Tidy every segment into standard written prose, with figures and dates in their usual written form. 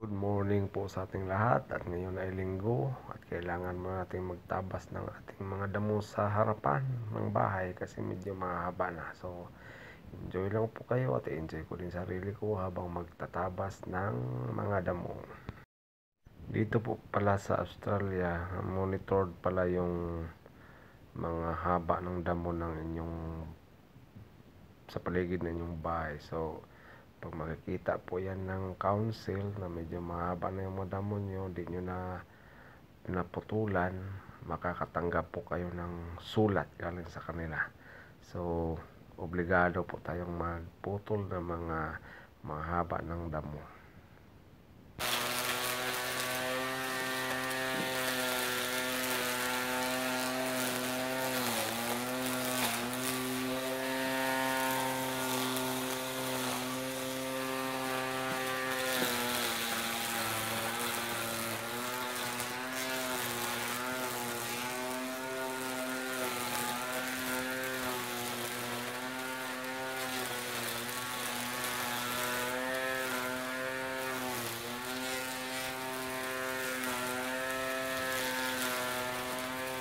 Good morning po sa ating lahat, at ngayon ay linggo at kailangan mo natin magtabas ng ating mga damo sa harapan ng bahay kasi medyo mahaba na. So enjoy lang po kayo at enjoy ko din sarili ko habang magtatabas ng mga damo. Dito po pala sa Australia, monitored pala yung mga haba ng damo ng inyong sa paligid ng inyong bahay. So pag makikita po yan ng council na medyo mahaba na yung mga damo nyo, di nyo na naputulan, makakatanggap po kayo ng sulat galing sa kanila. So obligado po tayong magputol ng mga mahaba ng damo.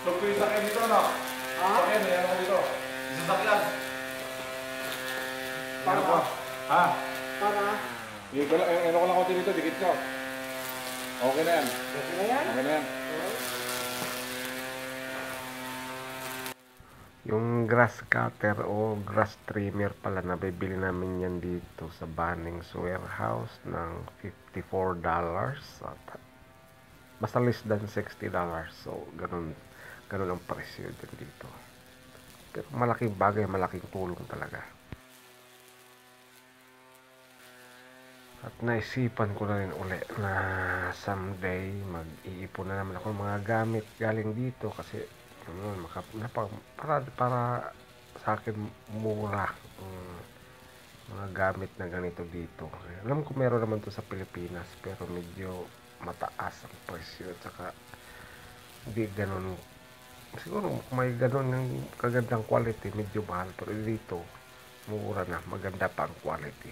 Look ko yung sakyan dito, no? Sakyan, yan ako dito. Isang sakyan. Para? Ano? Ha? Para? Ano ko lang konti dito, dikit ko. Okay na yan. Okay na yan? Okay na yan. Yung grass cutter o grass trimmer pala, nabibili namin yan dito sa Bunnings Warehouse ng $54 at basta less than $60. So ganun ang presyo din dito. Pero malaking bagay, malaking tulong talaga. At naisipan ko na rin uli na someday mag-iipon na naman ako ng mga gamit galing dito kasi para sa akin mura mga gamit na ganito dito. Alam ko meron naman to sa Pilipinas pero medyo mataas ang presyo at saka hindi ganun, siguro may ganun yung kagandang quality, medyo mahal, pero dito mura na, maganda pa ang quality.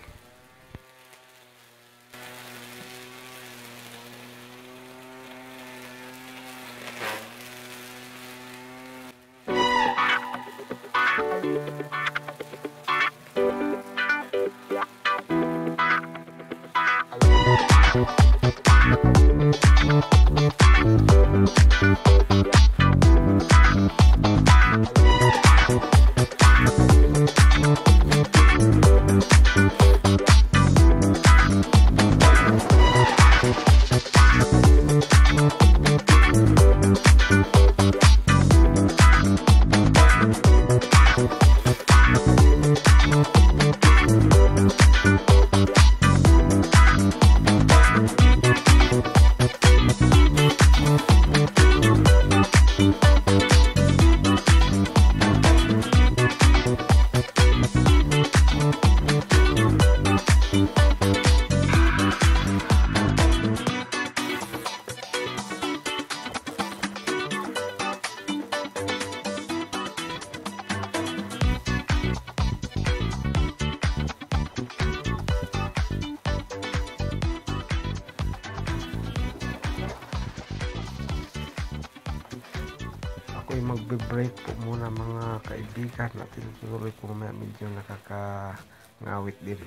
Ako'y magbe-break po muna mga kaibigan, at tinutuloy ko mamaya, medyo nakakangawit din.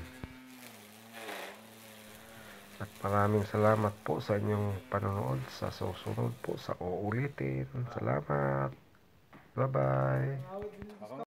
At maraming salamat po sa inyong panonood. Sa susunod po sa uulitin. Salamat. Bye bye.